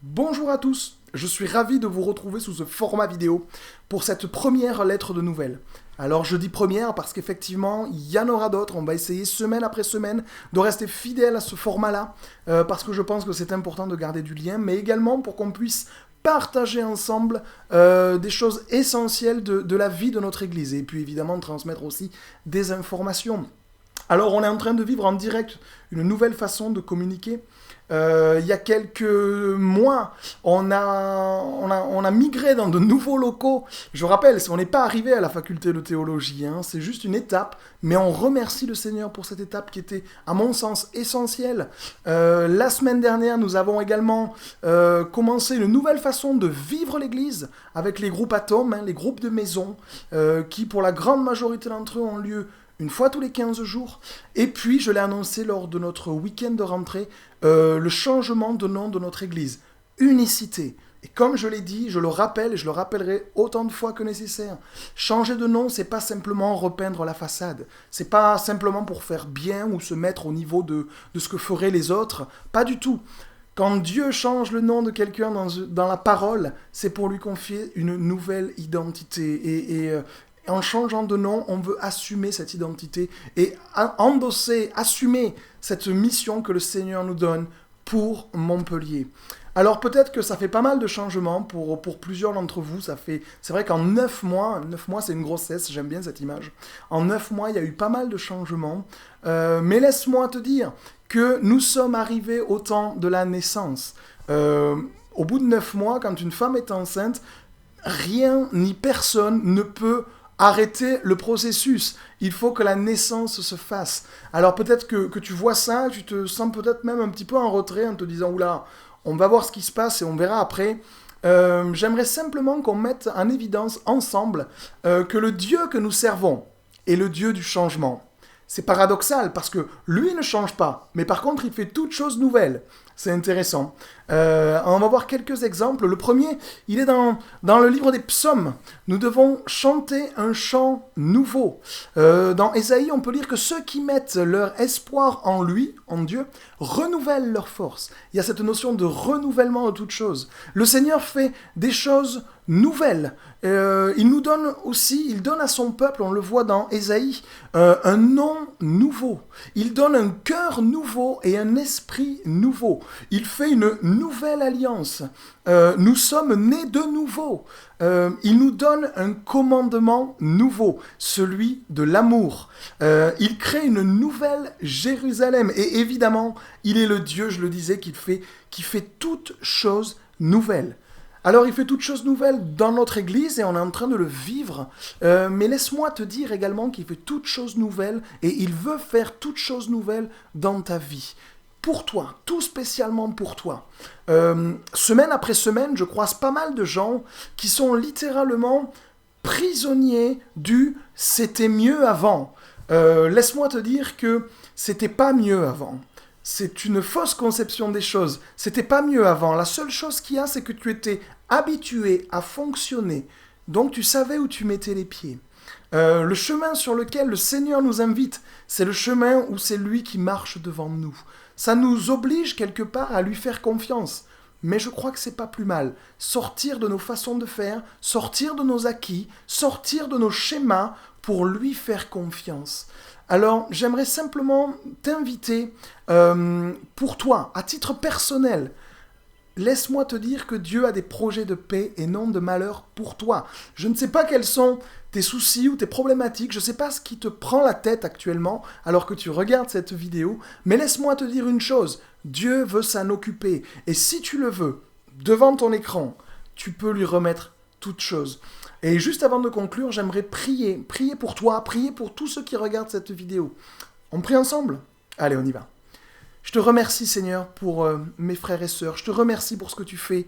Bonjour à tous, je suis ravi de vous retrouver sous ce format vidéo pour cette première lettre de nouvelles. Alors je dis première parce qu'effectivement il y en aura d'autres, on va essayer semaine après semaine de rester fidèle à ce format-là parce que je pense que c'est important de garder du lien, mais également pour qu'on puisse partager ensemble des choses essentielles de la vie de notre Église et puis évidemment transmettre aussi des informations. Alors on est en train de vivre en direct une nouvelle façon de communiquer. Il y a quelques mois, on a migré dans de nouveaux locaux. Je rappelle, on n'est pas arrivé à la faculté de théologie, hein, c'est juste une étape, mais on remercie le Seigneur pour cette étape qui était, à mon sens, essentielle. La semaine dernière, nous avons également commencé une nouvelle façon de vivre l'Église avec les groupes atomes, hein, les groupes de maison, qui pour la grande majorité d'entre eux ont lieu une fois tous les 15 jours. Et puis, je l'ai annoncé lors de notre week-end de rentrée, le changement de nom de notre église. Unicité. Et comme je l'ai dit, je le rappelle et je le rappellerai autant de fois que nécessaire. Changer de nom, c'est pas simplement repeindre la façade. C'est pas simplement pour faire bien ou se mettre au niveau de ce que feraient les autres. Pas du tout. Quand Dieu change le nom de quelqu'un dans la parole, c'est pour lui confier une nouvelle identité. Et en changeant de nom, on veut assumer cette identité et endosser, assumer cette mission que le Seigneur nous donne pour Montpellier. Alors peut-être que ça fait pas mal de changements pour plusieurs d'entre vous. C'est vrai qu'en 9 mois c'est une grossesse, j'aime bien cette image. En 9 mois, il y a eu pas mal de changements. Mais laisse-moi te dire que nous sommes arrivés au temps de la naissance. Au bout de 9 mois, quand une femme est enceinte, rien ni personne ne peut arrêter le processus. Il faut que la naissance se fasse. Alors peut-être que tu vois ça, tu te sens peut-être même un petit peu en retrait en te disant, oula, on va voir ce qui se passe et on verra après. J'aimerais simplement qu'on mette en évidence ensemble que le Dieu que nous servons est le Dieu du changement. C'est paradoxal parce que lui ne change pas, mais par contre il fait toutes choses nouvelles. C'est intéressant. On va voir quelques exemples. Le premier, il est dans le livre des psaumes. Nous devons chanter un chant nouveau. Dans Ésaïe, on peut lire que ceux qui mettent leur espoir en lui, en Dieu, renouvellent leur force. Il y a cette notion de renouvellement de toutes choses. Le Seigneur fait des choses nouvelles. Il nous donne aussi, il donne à son peuple, on le voit dans Ésaïe, un nom nouveau. Il donne un cœur nouveau et un esprit nouveau. Il fait une nouvelle alliance. Nous sommes nés de nouveau. Il nous donne un commandement nouveau, celui de l'amour. Il crée une nouvelle Jérusalem. Et évidemment, il est le Dieu, je le disais, qui fait toutes choses nouvelles. Alors il fait toutes choses nouvelles dans notre Église et on est en train de le vivre. Mais laisse-moi te dire également qu'il fait toutes choses nouvelles et il veut faire toutes choses nouvelles dans ta vie. Pour toi, tout spécialement pour toi. Semaine après semaine, je croise pas mal de gens qui sont littéralement prisonniers du «c'était mieux avant». Laisse-moi te dire que c'était pas mieux avant. C'est une fausse conception des choses. C'était pas mieux avant. La seule chose qu'il y a, c'est que tu étais habitué à fonctionner. Donc tu savais où tu mettais les pieds. Le chemin sur lequel le Seigneur nous invite, c'est le chemin où c'est lui qui marche devant nous. Ça nous oblige quelque part à lui faire confiance. Mais je crois que c'est pas plus mal. Sortir de nos façons de faire, sortir de nos acquis, sortir de nos schémas pour lui faire confiance. Alors, j'aimerais simplement t'inviter, pour toi, à titre personnel, laisse-moi te dire que Dieu a des projets de paix et non de malheur pour toi. Je ne sais pas quels sont tes soucis ou tes problématiques, je ne sais pas ce qui te prend la tête actuellement alors que tu regardes cette vidéo, mais laisse-moi te dire une chose, Dieu veut s'en occuper. Et si tu le veux, devant ton écran, tu peux lui remettre toutes choses. Et juste avant de conclure, j'aimerais prier pour toi, prier pour tous ceux qui regardent cette vidéo. On prie ensemble? Allez, on y va. Je te remercie, Seigneur, pour mes frères et sœurs. Je te remercie pour ce que tu fais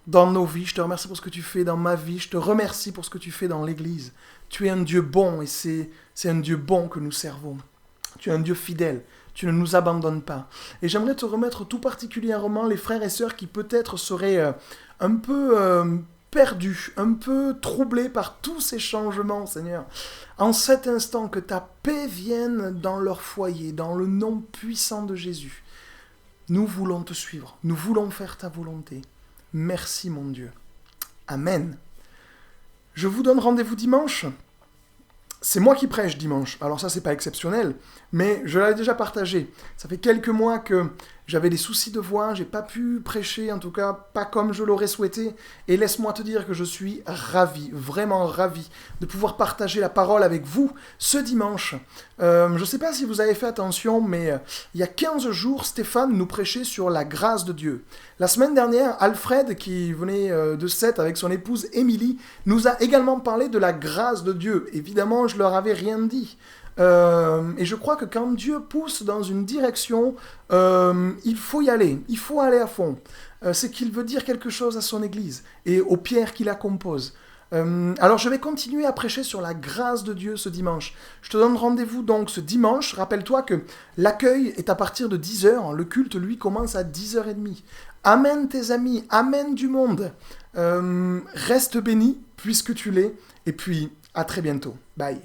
dans nos vies. Je te remercie pour ce que tu fais dans ma vie. Je te remercie pour ce que tu fais dans l'Église. Tu es un Dieu bon et c'est un Dieu bon que nous servons. Tu es un Dieu fidèle. Tu ne nous abandonnes pas. Et j'aimerais te remettre tout particulièrement les frères et sœurs qui peut-être seraient un peu perdus, un peu troublés par tous ces changements, Seigneur. En cet instant, que ta paix vienne dans leur foyer, dans le nom puissant de Jésus. Nous voulons te suivre, nous voulons faire ta volonté. Merci mon Dieu. Amen. Je vous donne rendez-vous dimanche. C'est moi qui prêche dimanche. Alors ça, c'est pas exceptionnel, mais je l'avais déjà partagé. Ça fait quelques mois que j'avais des soucis de voix, j'ai pas pu prêcher, en tout cas pas comme je l'aurais souhaité. Et laisse-moi te dire que je suis ravi, vraiment ravi, de pouvoir partager la parole avec vous ce dimanche. Je sais pas si vous avez fait attention, mais il y a 15 jours, Stéphane nous prêchait sur la grâce de Dieu. La semaine dernière, Alfred, qui venait de Sète avec son épouse Émilie, nous a également parlé de la grâce de Dieu. Évidemment, je leur avais rien dit. Et je crois que quand Dieu pousse dans une direction, il faut y aller, il faut aller à fond. C'est qu'il veut dire quelque chose à son Église et aux pierres qui la composent. Alors je vais continuer à prêcher sur la grâce de Dieu ce dimanche. Je te donne rendez-vous donc ce dimanche. Rappelle-toi que l'accueil est à partir de 10h. Le culte, lui, commence à 10h30. Amène tes amis, amène du monde. Reste béni puisque tu l'es. Et puis, à très bientôt. Bye.